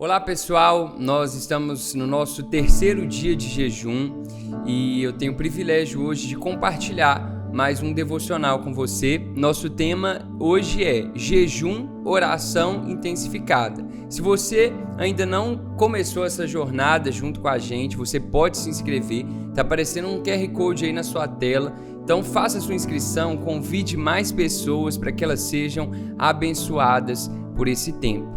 Olá pessoal, nós estamos no nosso terceiro dia de jejum e eu tenho o privilégio hoje de compartilhar mais um devocional com você. Nosso tema hoje é jejum, oração intensificada. Se você ainda não começou essa jornada junto com a gente, você pode se inscrever, está aparecendo um QR Code aí na sua tela. Então faça sua inscrição, convide mais pessoas para que elas sejam abençoadas por esse tempo.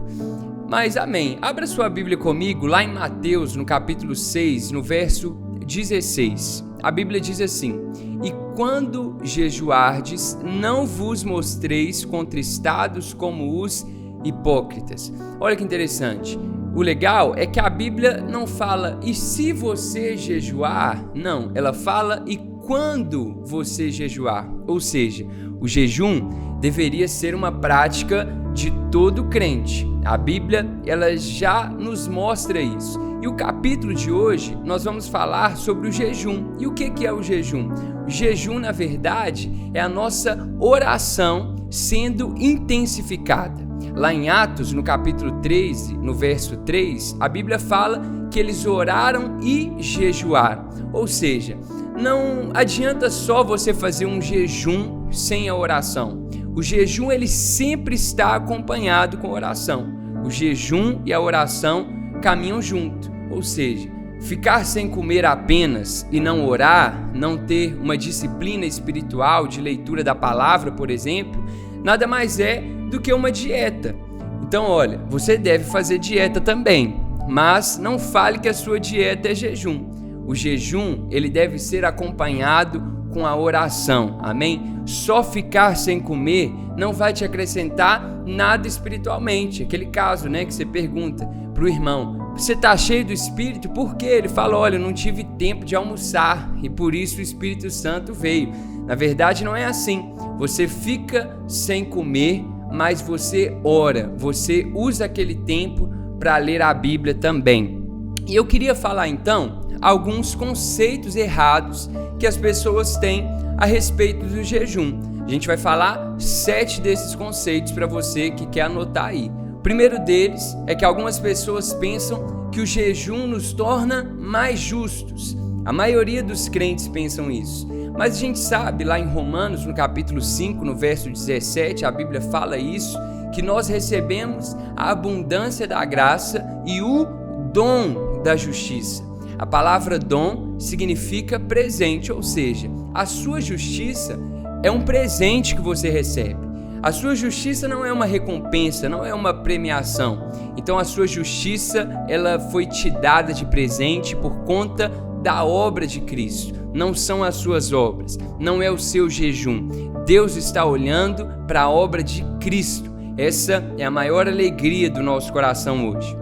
Mas amém, abra sua Bíblia comigo lá em Mateus, no capítulo 6, no verso 16. A Bíblia diz assim: "E quando jejuardes, não vos mostreis contristados como os hipócritas." Olha que interessante. O legal é que a Bíblia não fala "e se você jejuar?" Não, ela fala "e quando você jejuar." Ou seja, o jejum deveria ser uma prática de todo crente. A Bíblia, ela já nos mostra isso. E o capítulo de hoje, nós vamos falar sobre o jejum. E o que é o jejum? O jejum, na verdade, é a nossa oração sendo intensificada. Lá em Atos, no capítulo 13, no verso 3, a Bíblia fala que eles oraram e jejuaram. Ou seja, não adianta só você fazer um jejum sem a oração. O jejum, ele sempre está acompanhado com oração. O jejum e a oração caminham junto. Ou seja, ficar sem comer apenas e não orar, não ter uma disciplina espiritual de leitura da palavra, por exemplo, nada mais é do que uma dieta. Então, olha, você deve fazer dieta também, mas não fale que a sua dieta é jejum. O jejum, ele deve ser acompanhado com a oração, amém? Só ficar sem comer não vai te acrescentar nada espiritualmente. Aquele caso, que você pergunta para o irmão: você está cheio do Espírito? Por quê? Ele fala: olha, eu não tive tempo de almoçar e por isso o Espírito Santo veio. Na verdade, não é assim. Você fica sem comer, mas você ora, você usa aquele tempo para ler a Bíblia também. E eu queria falar então alguns conceitos errados que as pessoas têm a respeito do jejum. A gente vai falar 7 desses conceitos para você que quer anotar aí. O primeiro deles é que algumas pessoas pensam que o jejum nos torna mais justos. A maioria dos crentes pensam isso. Mas a gente sabe, lá em Romanos, no capítulo 5, no verso 17, a Bíblia fala isso, que nós recebemos a abundância da graça e o dom da justiça. A palavra dom significa presente, ou seja, a sua justiça é um presente que você recebe. A sua justiça não é uma recompensa, não é uma premiação. Então a sua justiça, ela foi te dada de presente por conta da obra de Cristo. Não são as suas obras, não é o seu jejum. Deus está olhando para a obra de Cristo. Essa é a maior alegria do nosso coração hoje.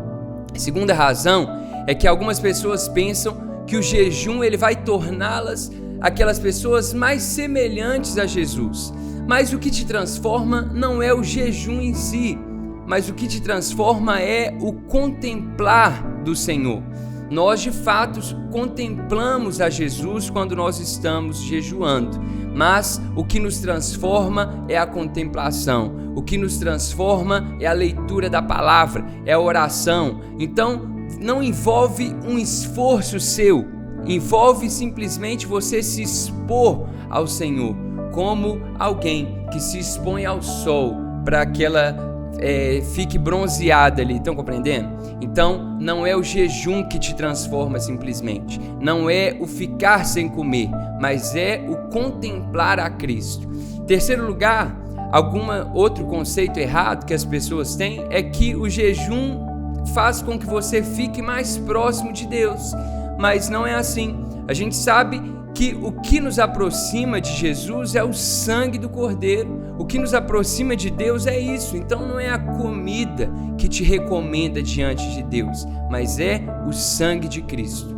A segunda razão é que algumas pessoas pensam que o jejum ele vai torná-las aquelas pessoas mais semelhantes a Jesus. Mas o que te transforma não é o jejum em si, mas o que te transforma é o contemplar do Senhor. Nós de fato contemplamos a Jesus quando nós estamos jejuando, mas o que nos transforma é a contemplação, o que nos transforma é a leitura da palavra, é a oração. Então não envolve um esforço seu, envolve simplesmente você se expor ao Senhor, como alguém que se expõe ao sol para que ela fique bronzeada ali, estão compreendendo? Então não é o jejum que te transforma simplesmente, não é o ficar sem comer, mas é o contemplar a Cristo. Terceiro lugar, outro conceito errado que as pessoas têm é que o jejum faz com que você fique mais próximo de Deus, mas não é assim. A gente sabe que o que nos aproxima de Jesus é o sangue do Cordeiro. O que nos aproxima de Deus é isso. Então não é a comida que te recomenda diante de Deus, mas é o sangue de Cristo.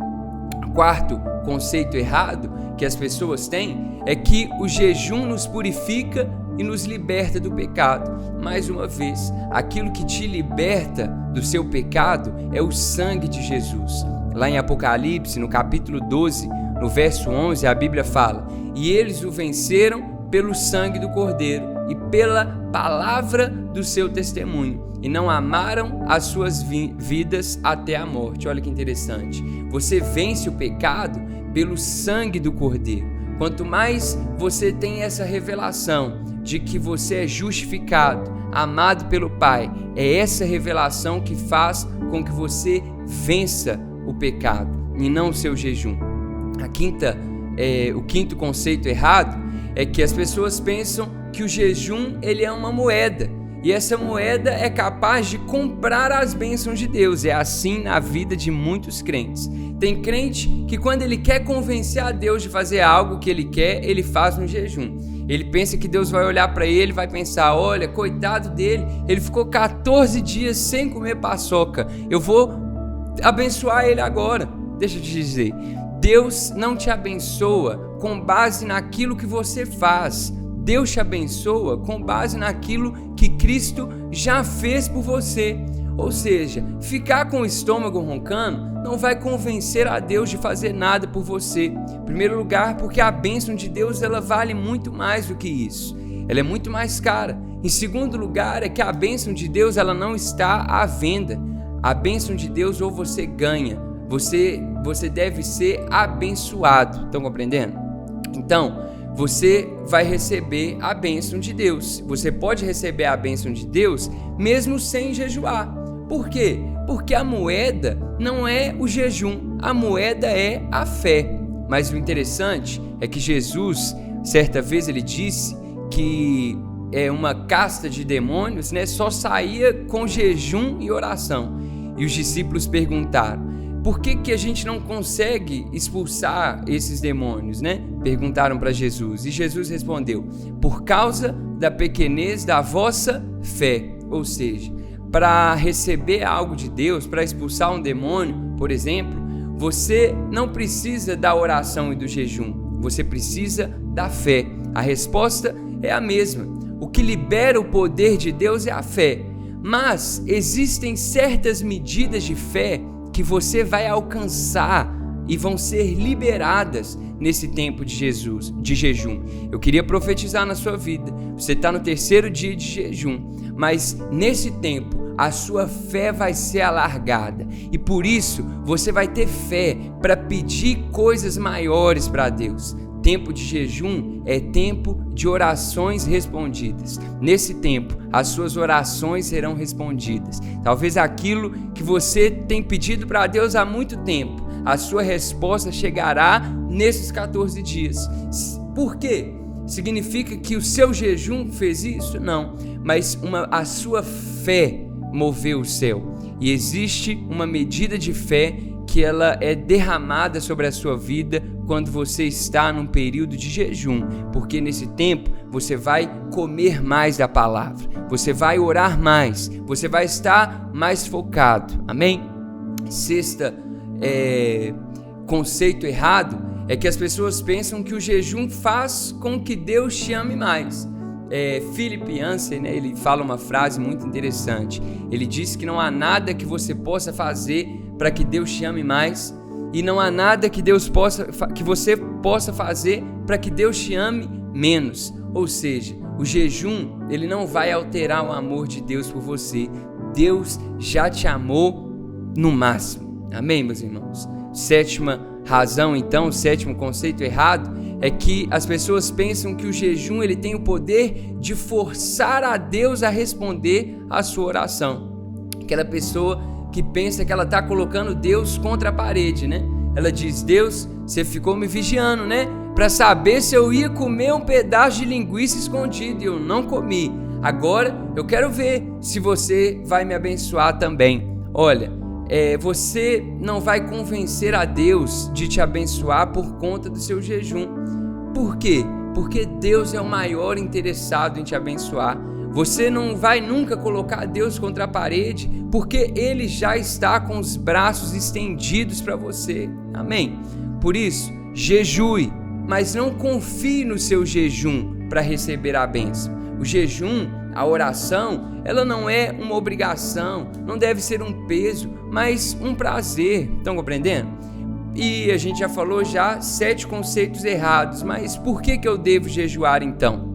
Quarto conceito errado que as pessoas têm é que o jejum nos purifica e nos liberta do pecado. Mais uma vez, aquilo que te liberta do seu pecado é o sangue de Jesus. Lá em Apocalipse, no capítulo 12, no verso 11, a Bíblia fala: "E eles o venceram pelo sangue do Cordeiro e pela palavra do seu testemunho, e não amaram as suas vidas até a morte. Olha que interessante. Você vence o pecado pelo sangue do Cordeiro. Quanto mais você tem essa revelação de que você é justificado, amado pelo Pai, é essa revelação que faz com que você vença o pecado e não o seu jejum. O quinto conceito errado é que as pessoas pensam que o jejum ele é uma moeda, e essa moeda é capaz de comprar as bênçãos de Deus. É assim na vida de muitos crentes. Tem crente que quando ele quer convencer a Deus de fazer algo que ele quer, ele faz no jejum. Ele pensa que Deus vai olhar para ele e vai pensar: olha, coitado dele, ele ficou 14 dias sem comer paçoca, eu vou abençoar ele agora. Deixa eu te dizer, Deus não te abençoa com base naquilo que você faz. Deus te abençoa com base naquilo que Cristo já fez por você. Ou seja, ficar com o estômago roncando não vai convencer a Deus de fazer nada por você. Em primeiro lugar, porque a bênção de Deus ela vale muito mais do que isso. Ela é muito mais cara. Em segundo lugar, é que a bênção de Deus ela não está à venda. A bênção de Deus ou você ganha, você deve ser abençoado. Estão compreendendo? Então, você vai receber a bênção de Deus. Você pode receber a bênção de Deus mesmo sem jejuar. Por quê? Porque a moeda não é o jejum, a moeda é a fé. Mas o interessante é que Jesus, certa vez ele disse que uma casta de demônios, só saía com jejum e oração. E os discípulos perguntaram: por que a gente não consegue expulsar esses demônios, Perguntaram para Jesus. E Jesus respondeu: por causa da pequenez da vossa fé. Ou seja, para receber algo de Deus, para expulsar um demônio, por exemplo, você não precisa da oração e do jejum. Você precisa da fé. A resposta é a mesma. O que libera o poder de Deus é a fé. Mas existem certas medidas de fé que você vai alcançar e vão ser liberadas nesse tempo de jejum. Eu queria profetizar na sua vida. Você está no 3º dia de jejum, mas nesse tempo a sua fé vai ser alargada e por isso você vai ter fé para pedir coisas maiores para Deus. Tempo de jejum é tempo de orações respondidas. Nesse tempo, as suas orações serão respondidas. Talvez aquilo que você tem pedido para Deus há muito tempo, a sua resposta chegará nesses 14 dias. Por quê? Significa que o seu jejum fez isso? Não, mas a sua fé moveu o céu. E existe uma medida de fé que ela é derramada sobre a sua vida quando você está num período de jejum, porque nesse tempo você vai comer mais da palavra, você vai orar mais, você vai estar mais focado, amém? Sexta conceito errado é que as pessoas pensam que o jejum faz com que Deus te ame mais. Philip Yancey, ele fala uma frase muito interessante. Ele diz que não há nada que você possa fazer para que Deus te ame mais, e não há nada que você possa fazer para que Deus te ame menos. Ou seja, o jejum ele não vai alterar o amor de Deus por você. Deus já te amou no máximo. Amém, meus irmãos? Sétima razão, então, o sétimo conceito errado é que as pessoas pensam que o jejum ele tem o poder de forçar a Deus a responder a sua oração. Aquela pessoa que pensa que ela está colocando Deus contra a parede, Ela diz: Deus, você ficou me vigiando, para saber se eu ia comer um pedaço de linguiça escondido e eu não comi. Agora eu quero ver se você vai me abençoar também. Olha, você não vai convencer a Deus de te abençoar por conta do seu jejum. Por quê? Porque Deus é o maior interessado em te abençoar. Você não vai nunca colocar Deus contra a parede, porque Ele já está com os braços estendidos para você. Amém? Por isso, jejue, mas não confie no seu jejum para receber a bênção. O jejum, a oração, ela não é uma obrigação, não deve ser um peso, mas um prazer. Estão compreendendo? E a gente já falou 7 conceitos errados, mas por que eu devo jejuar então?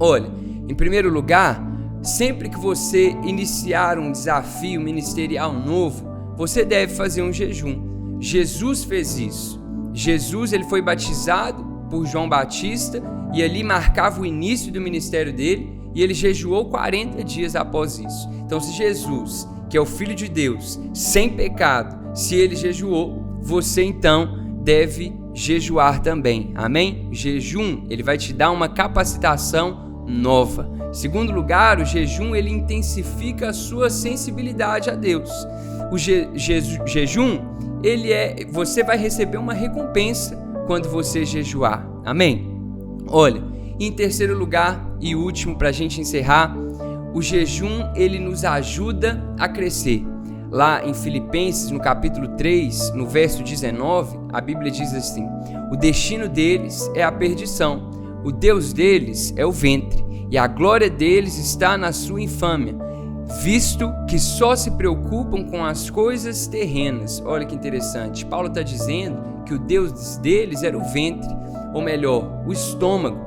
Olha, Em primeiro lugar, sempre que você iniciar um desafio ministerial novo, você deve fazer um jejum. Jesus fez isso. Jesus, ele foi batizado por João Batista e ali marcava o início do ministério dele, e ele jejuou 40 dias após isso. Então, se Jesus, que é o Filho de Deus, sem pecado, se ele jejuou, você então deve jejuar também. Amém? O jejum, ele vai te dar uma capacitação nova. Em segundo lugar, o jejum, ele intensifica a sua sensibilidade a Deus. O jejum, você vai receber uma recompensa quando você jejuar. Amém? Olha, em terceiro lugar e último, para a gente encerrar, o jejum, ele nos ajuda a crescer. Lá em Filipenses, no capítulo 3, no verso 19, a Bíblia diz assim: o destino deles é a perdição, o Deus deles é o ventre, e a glória deles está na sua infâmia, visto que só se preocupam com as coisas terrenas. Olha que interessante, Paulo está dizendo que o Deus deles era o ventre, ou melhor, o estômago.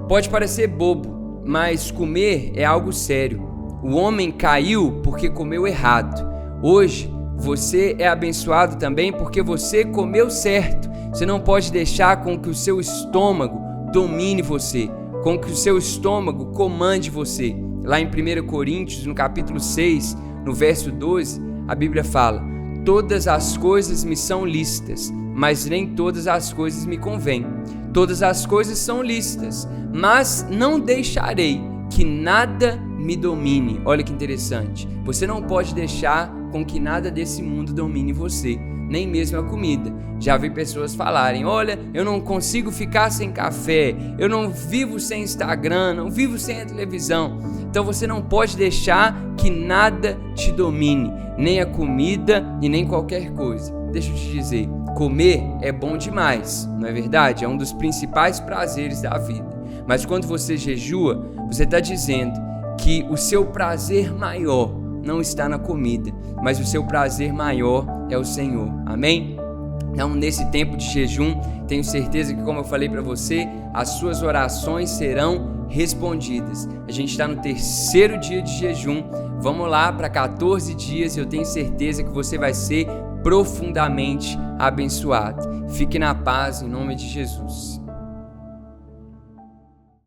Pode parecer bobo, mas comer é algo sério. O homem caiu porque comeu errado. Hoje, você é abençoado também porque você comeu certo. Você não pode deixar com que o seu estômago domine você, com que o seu estômago comande você. Lá em 1 Coríntios, no capítulo 6, no verso 12, a Bíblia fala: todas as coisas me são lícitas, mas nem todas as coisas me convêm. Todas as coisas são lícitas, mas não deixarei que nada me domine. Olha que interessante. Você não pode deixar com que nada desse mundo domine você, nem mesmo a comida. Já vi pessoas falarem: olha, eu não consigo ficar sem café, eu não vivo sem Instagram, não vivo sem a televisão. Então você não pode deixar que nada te domine, nem a comida e nem qualquer coisa. Deixa eu te dizer, comer é bom demais, não é verdade? É um dos principais prazeres da vida. Mas quando você jejua, você está dizendo que o seu prazer maior não está na comida, mas o seu prazer maior é o Senhor. Amém? Então, nesse tempo de jejum, tenho certeza que, como eu falei para você, as suas orações serão respondidas. A gente está no terceiro dia de jejum. Vamos lá para 14 dias e eu tenho certeza que você vai ser profundamente abençoado. Fique na paz, em nome de Jesus.